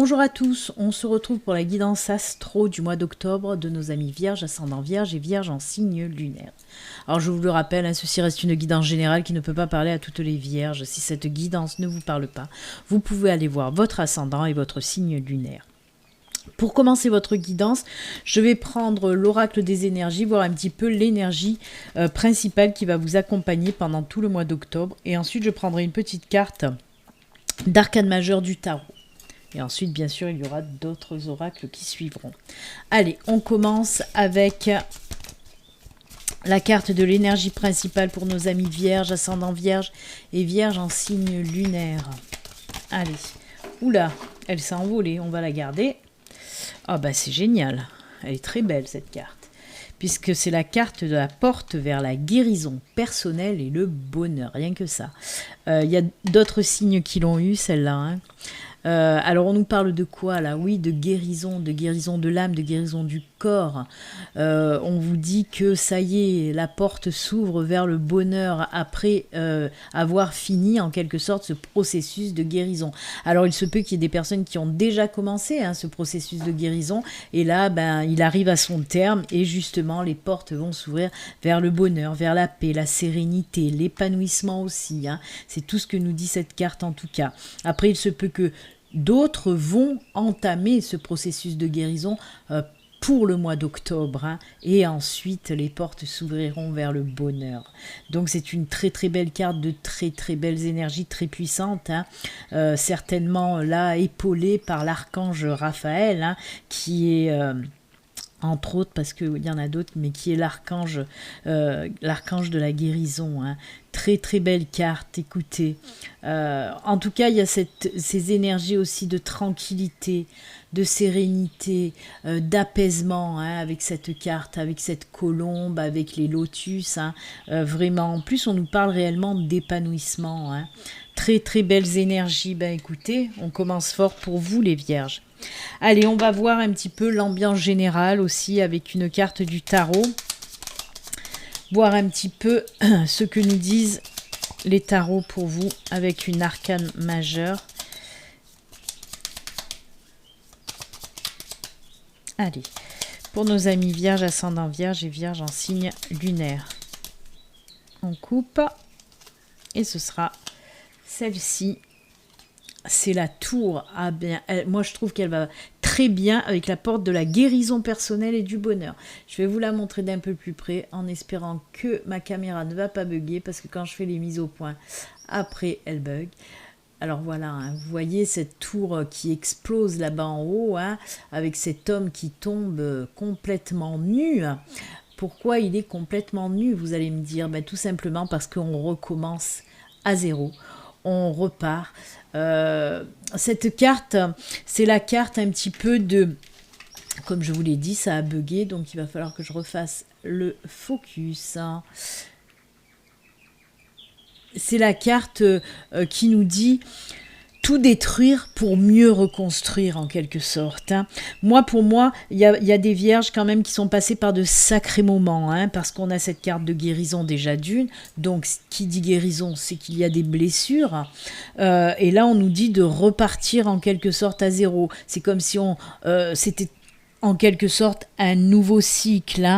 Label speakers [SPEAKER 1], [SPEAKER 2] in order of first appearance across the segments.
[SPEAKER 1] Bonjour à tous, on se retrouve pour la guidance astro du mois d'octobre de nos amis vierges, ascendant vierge et vierge en signe lunaire. Alors je vous le rappelle, ceci reste une guidance générale qui ne peut pas parler à toutes les vierges. Si cette guidance ne vous parle pas, vous pouvez aller voir votre ascendant et votre signe lunaire. Pour commencer votre guidance, je vais prendre l'oracle des énergies, voir un petit peu l'énergie principale qui va vous accompagner pendant tout le mois d'octobre. Et ensuite, je prendrai une petite carte d'arcane majeur du tarot. Et ensuite, bien sûr, il y aura d'autres oracles qui suivront. Allez, on commence avec la carte de l'énergie principale pour nos amis vierges, ascendant vierge et vierge en signe lunaire. Allez, oula, elle s'est envolée, on va la garder. Ah bah c'est génial, elle est très belle cette carte, puisque c'est la carte de la porte vers la guérison personnelle et le bonheur, rien que ça. Il y a d'autres signes qui l'ont eu, celle-là, hein. Alors on nous parle de quoi là? Oui, de guérison de l'âme, de guérison du corps. On vous dit que ça y est, la porte s'ouvre vers le bonheur après avoir fini en quelque sorte ce processus de guérison. Alors il se peut qu'il y ait des personnes qui ont déjà commencé ce processus de guérison et là il arrive à son terme et justement les portes vont s'ouvrir vers le bonheur, vers la paix, la sérénité, l'épanouissement aussi. C'est tout ce que nous dit cette carte en tout cas. Après il se peut que d'autres vont entamer ce processus de guérison pour le mois d'octobre et ensuite les portes s'ouvriront vers le bonheur. Donc c'est une très très belle carte de très très belles énergies très puissantes, certainement là épaulée par l'archange Raphaël qui est entre autres, parce qu'il y en a d'autres, mais qui est l'archange de la guérison. Très très belle carte, écoutez. En tout cas, il y a ces énergies aussi de tranquillité, de sérénité, d'apaisement avec cette carte, avec cette colombe, avec les lotus. Vraiment, en plus, on nous parle réellement d'épanouissement. Très très belles énergies. Écoutez, on commence fort pour vous les vierges. Allez, on va voir un petit peu l'ambiance générale aussi avec une carte du tarot. Voir un petit peu ce que nous disent les tarots pour vous avec une arcane majeure. Allez, pour nos amis vierges, ascendant vierge et vierge en signe lunaire. On coupe et ce sera celle-ci. C'est la tour. Moi, je trouve qu'elle va très bien avec la porte de la guérison personnelle et du bonheur. Je vais vous la montrer d'un peu plus près en espérant que ma caméra ne va pas bugger parce que quand je fais les mises au point, après, elle bug. Alors voilà, vous voyez cette tour qui explose là-bas en haut, avec cet homme qui tombe complètement nu. Pourquoi il est complètement nu, vous allez me dire? Tout simplement parce qu'on recommence à zéro. On repart. Cette carte, c'est la carte un petit peu de... Comme je vous l'ai dit, ça a bugué, donc il va falloir que je refasse le focus. C'est la carte qui nous dit... tout détruire pour mieux reconstruire en quelque sorte. Pour moi, il y a des vierges quand même qui sont passées par de sacrés moments, parce qu'on a cette carte de guérison déjà d'une. Donc, qui dit guérison, c'est qu'il y a des blessures. Et là, on nous dit de repartir en quelque sorte à zéro. C'est comme si c'était en quelque sorte un nouveau cycle.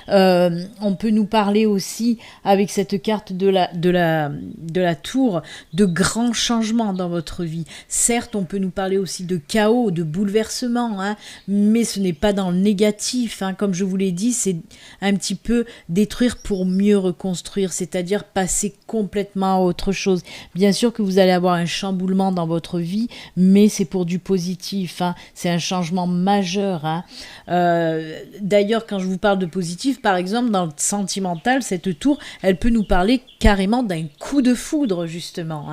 [SPEAKER 1] On peut nous parler aussi avec cette carte de la tour de grands changements dans votre vie. Certes, on peut nous parler aussi de chaos, de bouleversement, mais ce n'est pas dans le négatif. Comme je vous l'ai dit, c'est un petit peu détruire pour mieux reconstruire, c'est-à-dire passer complètement à autre chose. Bien sûr que vous allez avoir un chamboulement dans votre vie, mais c'est pour du positif. C'est un changement majeur. D'ailleurs, quand je vous parle de positif, par exemple, dans le sentimental, cette tour, elle peut nous parler carrément d'un coup de foudre, justement,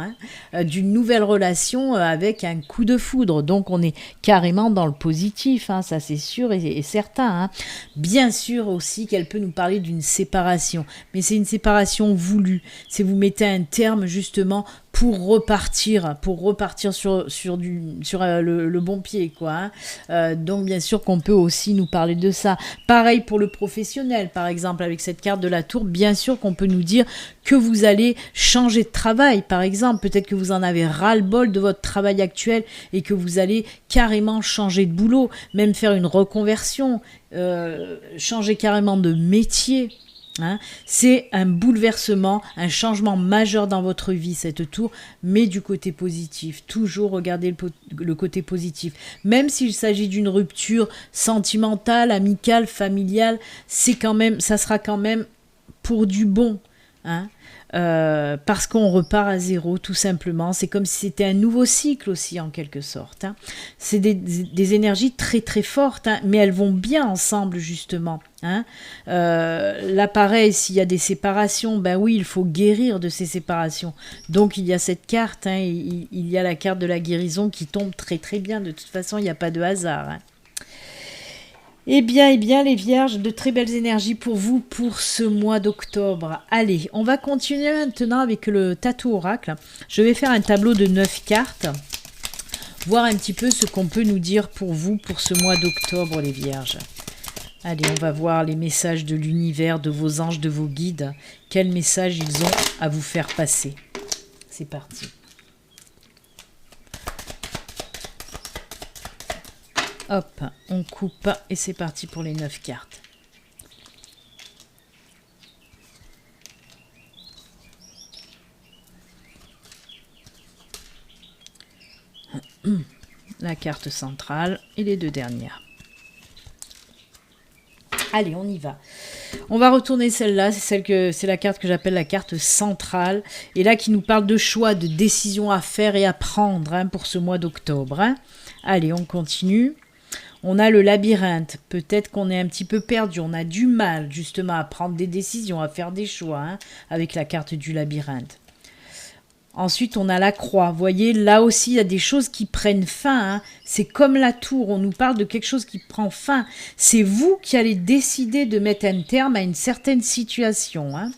[SPEAKER 1] d'une nouvelle relation avec un coup de foudre. Donc, on est carrément dans le positif, ça c'est sûr et certain. Bien sûr aussi qu'elle peut nous parler d'une séparation, mais c'est une séparation voulue. C'est vous mettez un terme, justement, pour repartir sur le bon pied, quoi. Donc bien sûr qu'on peut aussi nous parler de ça. Pareil pour le professionnel, par exemple, avec cette carte de la tour, bien sûr qu'on peut nous dire que vous allez changer de travail, par exemple. Peut-être que vous en avez ras-le-bol de votre travail actuel et que vous allez carrément changer de boulot, même faire une reconversion, changer carrément de métier. Hein, c'est un bouleversement, un changement majeur dans votre vie, cette tour, mais du côté positif. Toujours regardez le côté positif. Même s'il s'agit d'une rupture sentimentale, amicale, familiale, ça sera quand même pour du bon. Hein, parce qu'on repart à zéro, tout simplement. C'est comme si c'était un nouveau cycle aussi, en quelque sorte. Hein. C'est des énergies très très fortes, hein, mais elles vont bien ensemble, justement. Hein. Là, pareil, s'il y a des séparations, ben oui, il faut guérir de ces séparations. Donc, il y a cette carte, hein, il y a la carte de la guérison qui tombe très très bien. De toute façon, il n'y a pas de hasard. Hein. Eh bien, les vierges, de très belles énergies pour vous pour ce mois d'octobre. Allez, on va continuer maintenant avec le tatou oracle. Je vais faire un tableau de 9 cartes, voir un petit peu ce qu'on peut nous dire pour vous pour ce mois d'octobre, les vierges. Allez, on va voir les messages de l'univers, de vos anges, de vos guides. Quels messages ils ont à vous faire passer. C'est parti. Hop, on coupe et c'est parti pour les 9 cartes. La carte centrale et les 2 dernières. Allez, on y va. On va retourner celle-là, c'est la carte que j'appelle la carte centrale. Et là, qui nous parle de choix, de décisions à faire et à prendre, hein, pour ce mois d'octobre. Hein. Allez, on continue. On a le labyrinthe, peut-être qu'on est un petit peu perdu, on a du mal justement à prendre des décisions, à faire des choix, hein, avec la carte du labyrinthe. Ensuite, on a la croix. Vous voyez, là aussi, il y a des choses qui prennent fin. Hein. C'est comme la tour, on nous parle de quelque chose qui prend fin. C'est vous qui allez décider de mettre un terme à une certaine situation. Hein.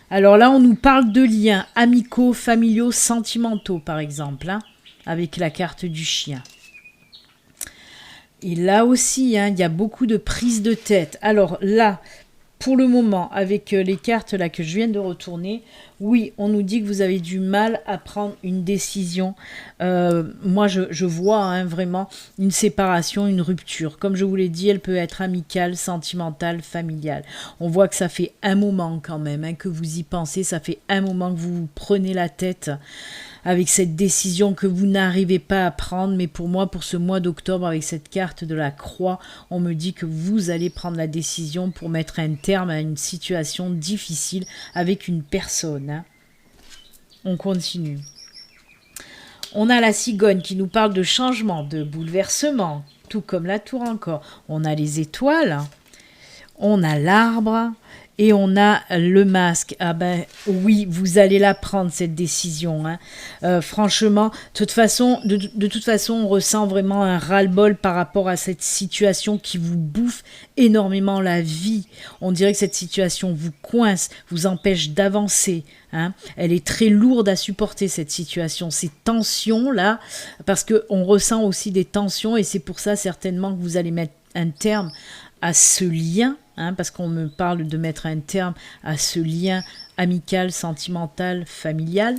[SPEAKER 1] Alors là, on nous parle de liens amicaux, familiaux, sentimentaux, par exemple, hein, avec la carte du chien. Et là aussi, hein, il y a beaucoup de prises de tête. Alors là, pour le moment, avec les cartes là que je viens de retourner, oui, on nous dit que vous avez du mal à prendre une décision. Moi, je vois, hein, vraiment une séparation, une rupture. Comme je vous l'ai dit, elle peut être amicale, sentimentale, familiale. On voit que ça fait un moment quand même, hein, que vous y pensez. Ça fait un moment que vous vous prenez la tête avec cette décision que vous n'arrivez pas à prendre. Mais pour moi, pour ce mois d'octobre, avec cette carte de la croix, on me dit que vous allez prendre la décision pour mettre un terme à une situation difficile avec une personne. Hein. On continue. On a la cigogne qui nous parle de changement, de bouleversement, tout comme la tour encore. On a les étoiles, on a l'arbre. Et on a le masque. Ah ben oui, vous allez la prendre cette décision. Hein. Franchement, de toute façon, on ressent vraiment un ras-le-bol par rapport à cette situation qui vous bouffe énormément la vie. On dirait que cette situation vous coince, vous empêche d'avancer. Hein. Elle est très lourde à supporter, cette situation, ces tensions-là, parce qu'on ressent aussi des tensions et c'est pour ça certainement que vous allez mettre un terme à ce lien. Hein, parce qu'on me parle de mettre un terme à ce lien amical, sentimental, familial.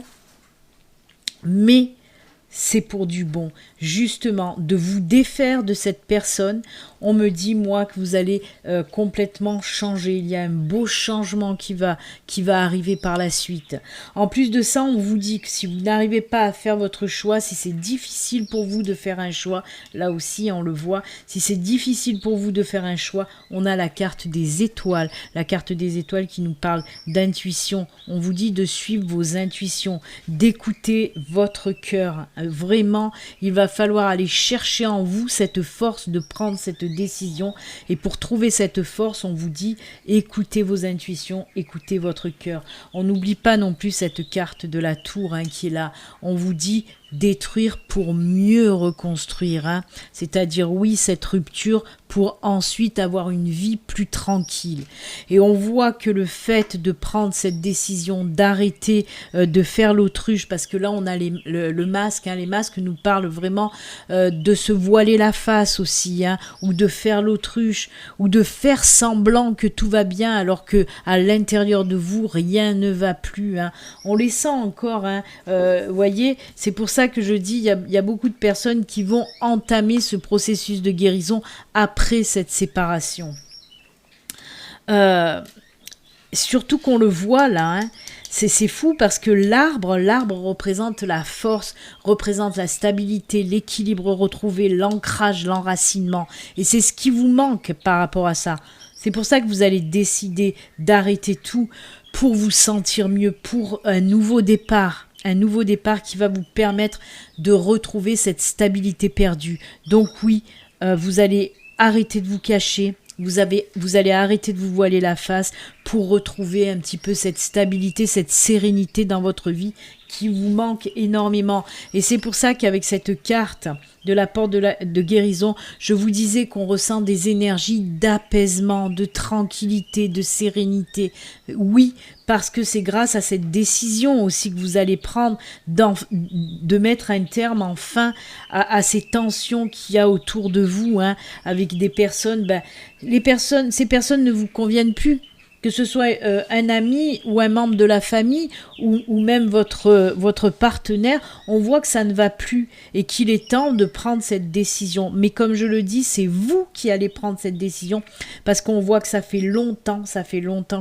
[SPEAKER 1] Mais c'est pour du bon. Justement, de vous défaire de cette personne, on me dit, moi, que vous allez complètement changer. Il y a un beau changement qui va arriver par la suite. En plus de ça, on vous dit que si vous n'arrivez pas à faire votre choix, si c'est difficile pour vous de faire un choix, là aussi, on le voit, si c'est difficile pour vous de faire un choix, on a la carte des étoiles. La carte des étoiles qui nous parle d'intuition. On vous dit de suivre vos intuitions, d'écouter votre cœur. Vraiment, il va falloir aller chercher en vous cette force de prendre cette décision. Et pour trouver cette force, on vous dit écoutez vos intuitions, écoutez votre cœur. On n'oublie pas non plus cette carte de la tour, hein, qui est là. On vous dit détruire pour mieux reconstruire, hein. C'est-à-dire, oui, cette rupture pour ensuite avoir une vie plus tranquille. Et on voit que le fait de prendre cette décision d'arrêter de faire l'autruche, parce que là on a le masque, hein, les masques nous parlent vraiment de se voiler la face aussi, hein, ou de faire l'autruche, ou de faire semblant que tout va bien alors que à l'intérieur de vous rien ne va plus, hein. On les sent encore, hein, voyez, c'est pour ça que je dis il y a beaucoup de personnes qui vont entamer ce processus de guérison après cette séparation. Surtout qu'on le voit là, hein, c'est fou parce que l'arbre représente la force, représente la stabilité, l'équilibre retrouvé, l'ancrage, l'enracinement. Et c'est ce qui vous manque par rapport à ça. C'est pour ça que vous allez décider d'arrêter tout pour vous sentir mieux, pour un nouveau départ. Un nouveau départ qui va vous permettre de retrouver cette stabilité perdue. Donc oui, vous allez arrêter de vous cacher, vous allez arrêter de vous voiler la face pour retrouver un petit peu cette stabilité, cette sérénité dans votre vie qui vous manque énormément. Et c'est pour ça qu'avec cette carte de la porte de guérison, je vous disais qu'on ressent des énergies d'apaisement, de tranquillité, de sérénité. Oui, parce que c'est grâce à cette décision aussi que vous allez prendre de mettre un terme enfin à ces tensions qu'il y a autour de vous, hein, avec des personnes, ces personnes ne vous conviennent plus. Que ce soit un ami ou un membre de la famille ou même votre partenaire, on voit que ça ne va plus et qu'il est temps de prendre cette décision. Mais comme je le dis, c'est vous qui allez prendre cette décision parce qu'on voit que ça fait longtemps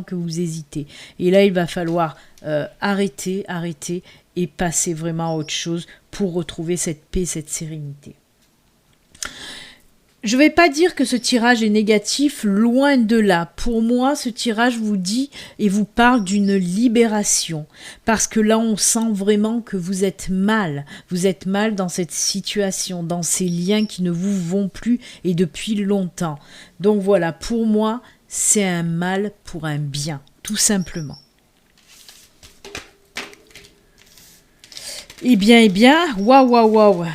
[SPEAKER 1] que vous hésitez. Et là, il va falloir arrêter et passer vraiment à autre chose pour retrouver cette paix, cette sérénité. Je ne vais pas dire que ce tirage est négatif, loin de là. Pour moi, ce tirage vous dit et vous parle d'une libération. Parce que là, on sent vraiment que vous êtes mal. Vous êtes mal dans cette situation, dans ces liens qui ne vous vont plus et depuis longtemps. Donc voilà, pour moi, c'est un mal pour un bien, tout simplement. Eh bien, waouh.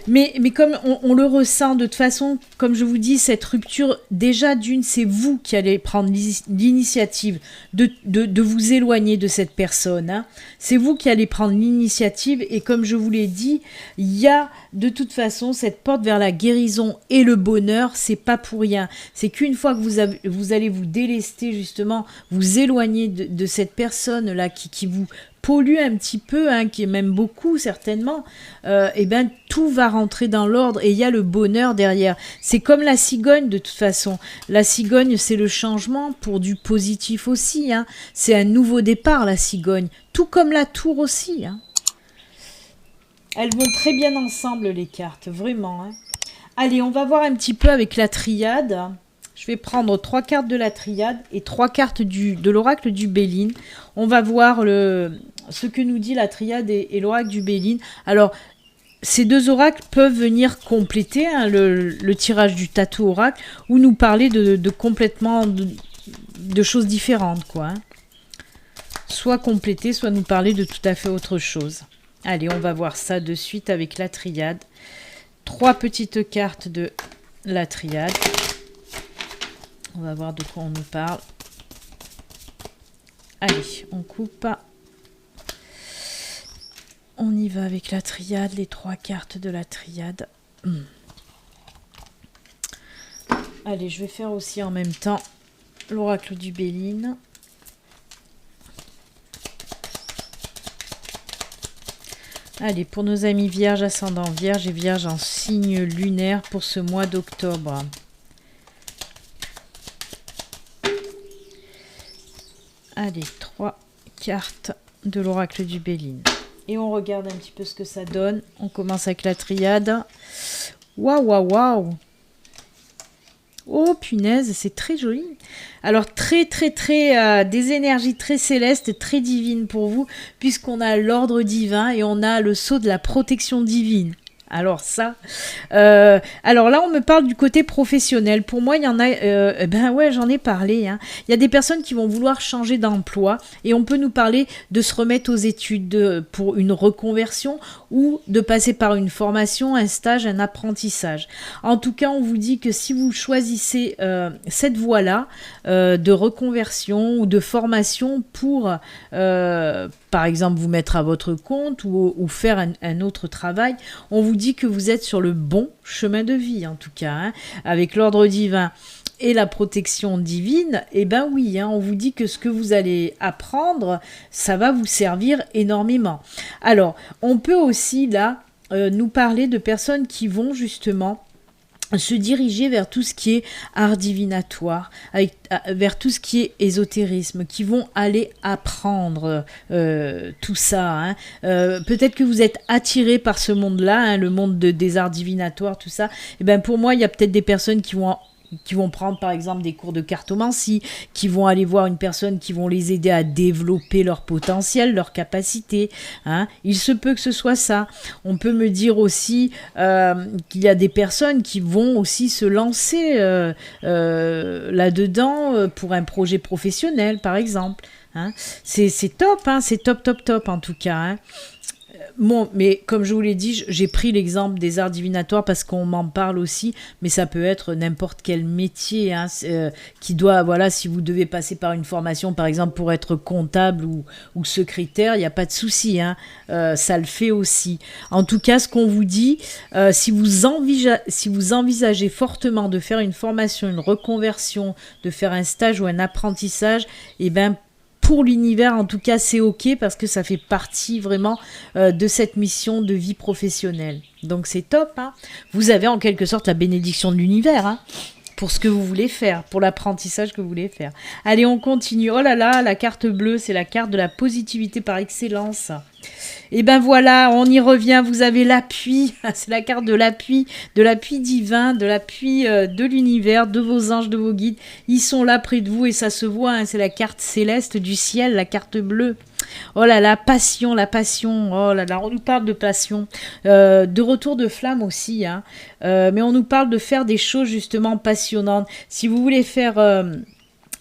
[SPEAKER 1] Mais comme on le ressent de toute façon, comme je vous dis, cette rupture, déjà d'une, c'est vous qui allez prendre l'initiative de vous éloigner de cette personne, hein. C'est vous qui allez prendre l'initiative et comme je vous l'ai dit, il y a de toute façon cette porte vers la guérison et le bonheur, c'est pas pour rien. C'est qu'une fois que vous allez vous délester justement, vous éloigner de cette personne-là qui vous pollue un petit peu, hein, qui est même beaucoup certainement, et ben tout va rentrer dans l'ordre et il y a le bonheur derrière. C'est comme la cigogne de toute façon. La cigogne, c'est le changement pour du positif aussi, hein. C'est un nouveau départ la cigogne, tout comme la tour aussi, hein. Elles vont très bien ensemble les cartes, vraiment, hein. Allez, on va voir un petit peu avec la triade. Je vais prendre 3 cartes de la triade et 3 cartes de l'oracle du Béline. On va voir ce que nous dit la triade et l'oracle du Béline. Alors, ces deux oracles peuvent venir compléter, hein, le tirage du tatou oracle ou nous parler de complètement de choses différentes, quoi, hein. Soit compléter, soit nous parler de tout à fait autre chose. Allez, on va voir ça de suite avec la triade. 3 petites cartes de la triade. On va voir de quoi on nous parle. Allez, on coupe. On y va avec la triade, les 3 cartes de la triade. Allez, je vais faire aussi en même temps l'oracle du Béline. Allez, pour nos amis vierges, ascendant vierge et vierge en signe lunaire pour ce mois d'octobre. Allez, 3 cartes de l'oracle du Béline. Et on regarde un petit peu ce que ça donne. On commence avec la triade. Waouh. Oh punaise, c'est très joli. Alors très des énergies très célestes, très divines pour vous, puisqu'on a l'ordre divin et on a le sceau de la protection divine. Alors ça, alors là, on me parle du côté professionnel. Pour moi, il y en a, ben ouais, j'en ai parlé, hein. Il y a des personnes qui vont vouloir changer d'emploi et on peut nous parler de se remettre aux études pour une reconversion ou de passer par une formation, un stage, un apprentissage. En tout cas, on vous dit que si vous choisissez cette voie-là de reconversion ou de formation pour, par exemple, vous mettre à votre compte ou faire un autre travail, on vous dit que vous êtes sur le bon chemin de vie, en tout cas, hein, avec l'ordre divin et la protection divine. Eh ben oui, hein, on vous dit que ce que vous allez apprendre, ça va vous servir énormément. Alors, on peut aussi, là, nous parler de personnes qui vont justement se diriger vers tout ce qui est art divinatoire, vers tout ce qui est ésotérisme, qui vont aller apprendre tout ça. Hein. Peut-être que vous êtes attiré par ce monde-là, hein, le monde des arts divinatoires, tout ça. Et ben pour moi, il y a peut-être des personnes qui vont prendre par exemple des cours de cartomancie, qui vont aller voir une personne qui vont les aider à développer leur potentiel, leur capacité. Hein. Il se peut que ce soit ça. On peut me dire aussi qu'il y a des personnes qui vont aussi se lancer là-dedans pour un projet professionnel par exemple. Hein. C'est top, hein, c'est top, top, top en tout cas. Hein. Bon, mais comme je vous l'ai dit, j'ai pris l'exemple des arts divinatoires parce qu'on m'en parle aussi, mais ça peut être n'importe quel métier hein, qui doit, voilà, si vous devez passer par une formation, par exemple pour être comptable ou secrétaire, il n'y a pas de souci, hein, ça le fait aussi. En tout cas, ce qu'on vous dit, si vous envisagez fortement de faire une formation, une reconversion, de faire un stage ou un apprentissage, eh ben pour l'univers, en tout cas, c'est OK parce que ça fait partie vraiment de cette mission de vie professionnelle. Donc, c'est top. Hein. Vous avez en quelque sorte la bénédiction de l'univers hein, pour ce que vous voulez faire, pour l'apprentissage que vous voulez faire. Allez, on continue. Oh là là, la carte bleue, c'est la carte de la positivité par excellence. Et ben voilà, on y revient, vous avez l'appui, c'est la carte de l'appui divin, de l'appui de l'univers, de vos anges, de vos guides. Ils sont là près de vous et ça se voit, hein, c'est la carte céleste du ciel, la carte bleue. Oh là là, passion, la passion, oh là là, on nous parle de passion, de retour de flamme aussi, hein, mais on nous parle de faire des choses justement passionnantes. Si vous voulez faire...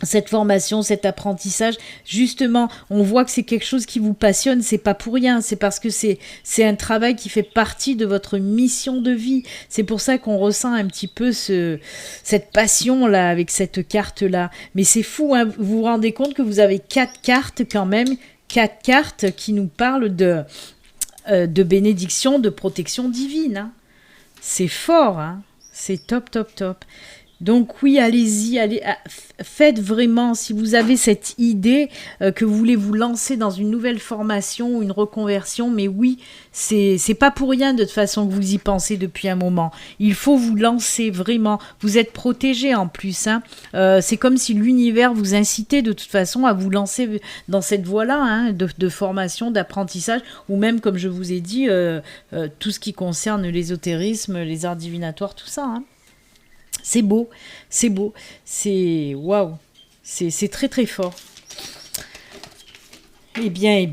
[SPEAKER 1] cette formation, cet apprentissage, justement, on voit que c'est quelque chose qui vous passionne, c'est pas pour rien, c'est parce que c'est un travail qui fait partie de votre mission de vie. C'est pour ça qu'on ressent un petit peu cette passion-là, avec cette carte-là. Mais c'est fou, hein, vous vous rendez compte que vous avez 4 cartes quand même, 4 cartes qui nous parlent de bénédiction, de protection divine. Hein. C'est fort, hein, c'est top, top, top. Donc oui, allez-y, faites vraiment, si vous avez cette idée que vous voulez vous lancer dans une nouvelle formation ou une reconversion, mais oui, c'est pas pour rien de toute façon que vous y pensez depuis un moment. Il faut vous lancer vraiment, vous êtes protégé en plus. Hein. C'est comme si l'univers vous incitait de toute façon à vous lancer dans cette voie-là hein, de formation, d'apprentissage, ou même comme je vous ai dit, tout ce qui concerne l'ésotérisme, les arts divinatoires, tout ça. Hein. C'est beau, c'est waouh, c'est très très fort. Eh bien,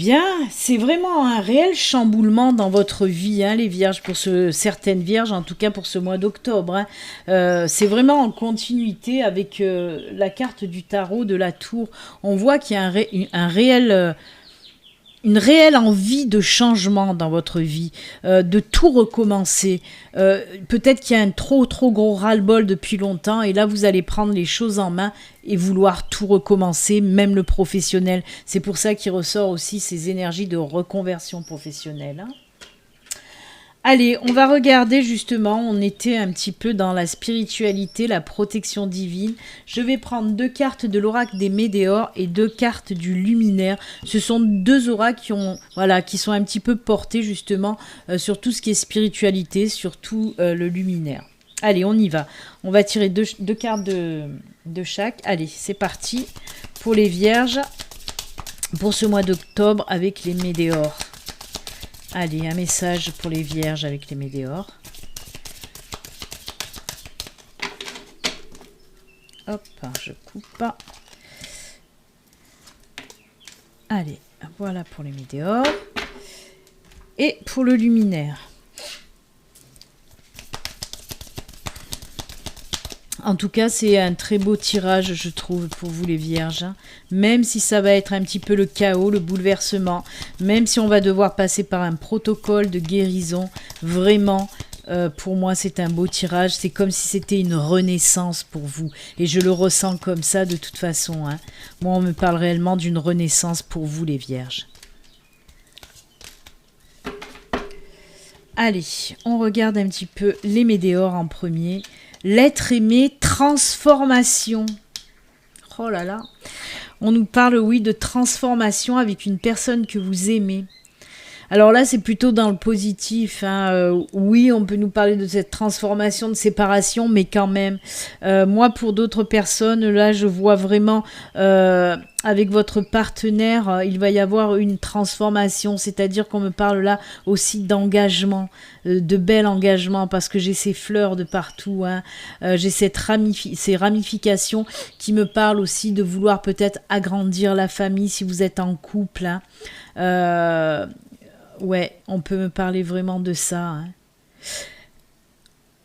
[SPEAKER 1] c'est vraiment un réel chamboulement dans votre vie, hein, les vierges, pour certaines vierges, en tout cas pour ce mois d'octobre. Hein. C'est vraiment en continuité avec la carte du tarot de la tour. On voit qu'il y a une réelle envie de changement dans votre vie, de tout recommencer. Peut-être qu'il y a un trop gros ras-le-bol depuis longtemps et là vous allez prendre les choses en main et vouloir tout recommencer, même le professionnel. C'est pour ça qu'il ressort aussi ces énergies de reconversion professionnelle. Hein. Allez, on va regarder justement, on était un petit peu dans la spiritualité, la protection divine. Je vais prendre 2 cartes de l'oracle des Médéors et 2 cartes du luminaire. Ce sont 2 oracles qui sont un petit peu portés justement sur tout ce qui est spiritualité, sur tout le luminaire. Allez, on y va. On va tirer 2 cartes de chaque. Allez, c'est parti pour les vierges, pour ce mois d'octobre avec les Médéors. Allez, un message pour les vierges avec les Médéors. Hop, je coupe. Allez, voilà pour les Médéors. Et pour le luminaire. En tout cas, c'est un très beau tirage, je trouve, pour vous les vierges. Même si ça va être un petit peu le chaos, le bouleversement, même si on va devoir passer par un protocole de guérison, vraiment, pour moi, c'est un beau tirage. C'est comme si c'était une renaissance pour vous. Et je le ressens comme ça de toute façon. Hein. Moi, on me parle réellement d'une renaissance pour vous, les vierges. Allez, on regarde un petit peu les météores en premier. L'être aimé, transformation. Oh là là. On nous parle, oui, de transformation avec une personne que vous aimez. Alors là, c'est plutôt dans le positif. Hein. Oui, on peut nous parler de cette transformation, de séparation, mais quand même. Moi, pour d'autres personnes, là, je vois vraiment, avec votre partenaire, il va y avoir une transformation. C'est-à-dire qu'on me parle là aussi d'engagement, de bel engagement, parce que j'ai ces fleurs de partout. Hein. J'ai ces ramifications qui me parlent aussi de vouloir peut-être agrandir la famille si vous êtes en couple. Hein. Ouais, on peut me parler vraiment de ça. Hein.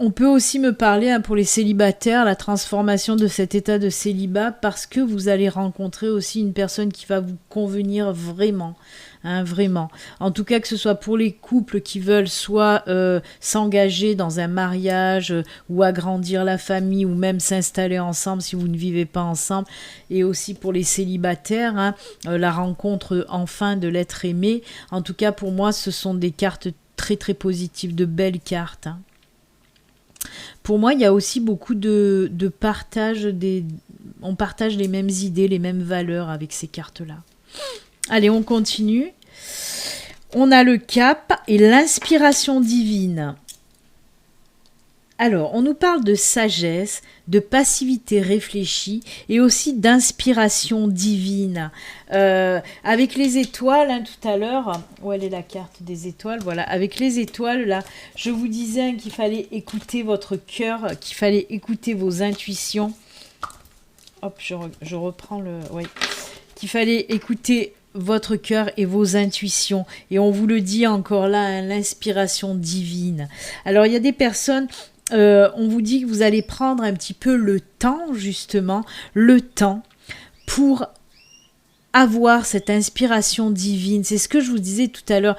[SPEAKER 1] On peut aussi me parler, hein, pour les célibataires, la transformation de cet état de célibat, parce que vous allez rencontrer aussi une personne qui va vous convenir vraiment. Hein, vraiment. En tout cas, que ce soit pour les couples qui veulent soit s'engager dans un mariage ou agrandir la famille ou même s'installer ensemble si vous ne vivez pas ensemble, et aussi pour les célibataires, hein, la rencontre enfin de l'être aimé. En tout cas, pour moi, ce sont des cartes très très positives, de belles cartes. Hein. Pour moi, il y a aussi beaucoup de partage, on partage les mêmes idées, les mêmes valeurs avec ces cartes-là. Allez, on continue. On a le cap et l'inspiration divine. Alors, on nous parle de sagesse, de passivité réfléchie et aussi d'inspiration divine. Avec les étoiles, hein, tout à l'heure, où elle est la carte des étoiles, voilà, avec les étoiles, là, je vous disais, hein, qu'il fallait écouter votre cœur, qu'il fallait écouter vos intuitions. Hop, je reprends le... Oui. Qu'il fallait écouter votre cœur et vos intuitions. Et on vous le dit encore là, hein, l'inspiration divine. Alors, il y a des personnes... on vous dit que vous allez prendre un petit peu le temps, justement, le temps pour avoir cette inspiration divine. C'est ce que je vous disais tout à l'heure.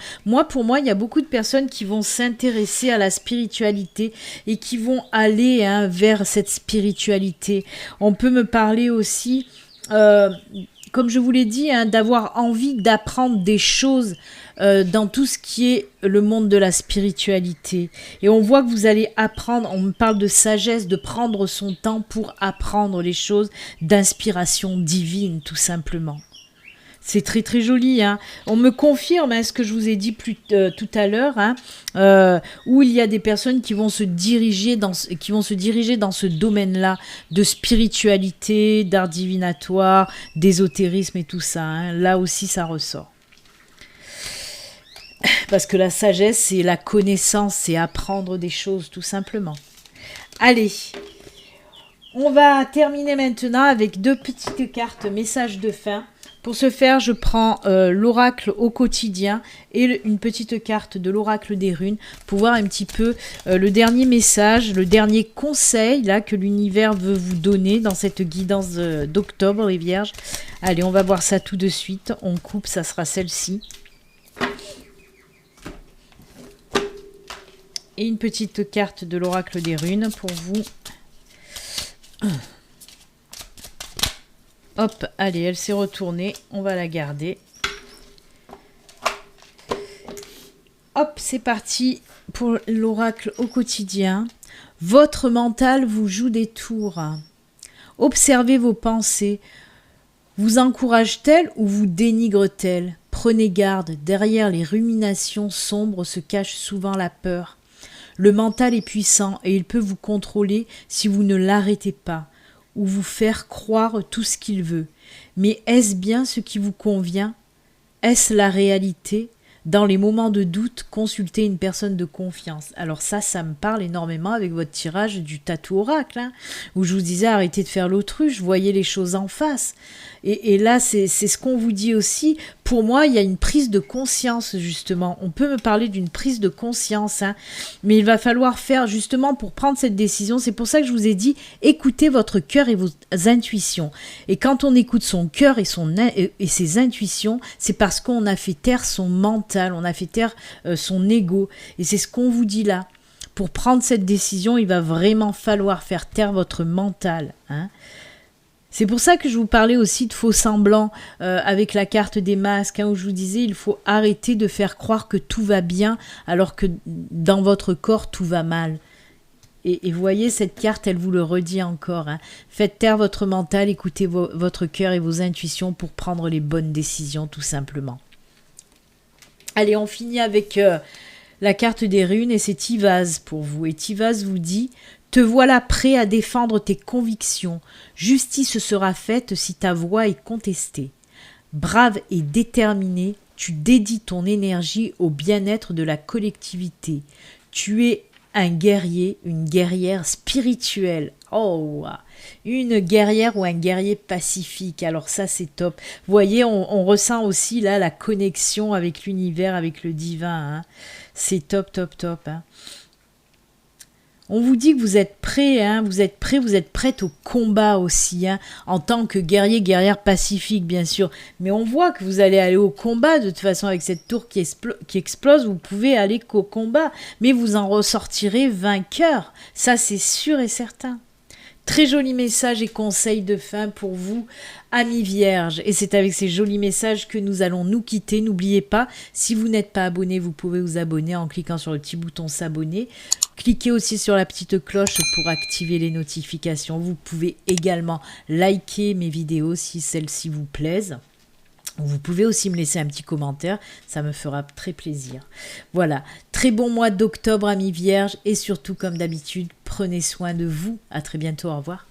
[SPEAKER 1] Pour moi, il y a beaucoup de personnes qui vont s'intéresser à la spiritualité et qui vont aller, hein, vers cette spiritualité. On peut me parler aussi... comme je vous l'ai dit, hein, d'avoir envie d'apprendre des choses dans tout ce qui est le monde de la spiritualité. Et on voit que vous allez apprendre, on me parle de sagesse, de prendre son temps pour apprendre les choses, d'inspiration divine, tout simplement. C'est très très joli. Hein. On me confirme, hein, ce que je vous ai dit tout à l'heure, hein, où il y a des personnes qui vont se diriger dans ce domaine-là de spiritualité, d'art divinatoire, d'ésotérisme et tout ça. Hein. Là aussi, ça ressort. Parce que la sagesse, c'est la connaissance, c'est apprendre des choses, tout simplement. Allez, on va terminer maintenant avec 2 petites cartes messages de fin. Pour ce faire, je prends l'oracle au quotidien et une petite carte de l'oracle des runes pour voir un petit peu le dernier message, le dernier conseil là que l'univers veut vous donner dans cette guidance d'octobre, les vierges. Allez, on va voir ça tout de suite. On coupe, ça sera celle-ci. Et une petite carte de l'oracle des runes pour vous. Hop, allez, elle s'est retournée. On va la garder. Hop, c'est parti pour l'oracle au quotidien. Votre mental vous joue des tours. Observez vos pensées. Vous encourage-t-elle ou vous dénigre-t-elle? Prenez garde, derrière les ruminations sombres se cache souvent la peur. Le mental est puissant et il peut vous contrôler si vous ne l'arrêtez pas, ou vous faire croire tout ce qu'il veut. Mais est-ce bien ce qui vous convient? Est-ce la réalité? Dans les moments de doute, consultez une personne de confiance. Alors ça me parle énormément avec votre tirage du tatou oracle, hein, où je vous disais arrêtez de faire l'autruche, voyez les choses en face. Et là, c'est ce qu'on vous dit aussi, pour moi, il y a une prise de conscience, justement. On peut me parler d'une prise de conscience, hein, mais il va falloir faire, justement, pour prendre cette décision. C'est pour ça que je vous ai dit, écoutez votre cœur et vos intuitions. Et quand on écoute son cœur et ses intuitions, c'est parce qu'on a fait taire son mental, on a fait taire son ego. Et c'est ce qu'on vous dit là. Pour prendre cette décision, il va vraiment falloir faire taire votre mental, hein. C'est pour ça que je vous parlais aussi de faux semblants avec la carte des masques, hein, où je vous disais il faut arrêter de faire croire que tout va bien alors que dans votre corps tout va mal. Et vous voyez, cette carte, elle vous le redit encore, hein. Faites taire votre mental, écoutez votre cœur et vos intuitions pour prendre les bonnes décisions, tout simplement. Allez, on finit avec la carte des runes et c'est Tivaz pour vous. Et Tivaz vous dit... Te voilà prêt à défendre tes convictions. Justice sera faite si ta voix est contestée. Brave et déterminé, tu dédies ton énergie au bien-être de la collectivité. Tu es un guerrier, une guerrière spirituelle. Oh, une guerrière ou un guerrier pacifique. Alors ça, c'est top. Vous voyez, on ressent aussi là la connexion avec l'univers, avec le divin, hein. C'est top, top, top, hein. On vous dit que vous êtes prêts, hein, vous êtes prête au combat aussi, hein, en tant que guerrier, guerrière pacifique, bien sûr. Mais on voit que vous allez aller au combat, de toute façon, avec cette tour qui explose, vous pouvez aller qu'au combat. Mais vous en ressortirez vainqueur, ça c'est sûr et certain. Très joli message et conseil de fin pour vous, amis vierges. Et c'est avec ces jolis messages que nous allons nous quitter. N'oubliez pas, si vous n'êtes pas abonné, vous pouvez vous abonner en cliquant sur le petit bouton s'abonner. Cliquez aussi sur la petite cloche pour activer les notifications. Vous pouvez également liker mes vidéos si celles-ci vous plaisent. Vous pouvez aussi me laisser un petit commentaire, ça me fera très plaisir. Voilà, très bon mois d'octobre, amis vierges, et surtout, comme d'habitude, prenez soin de vous. À très bientôt, au revoir.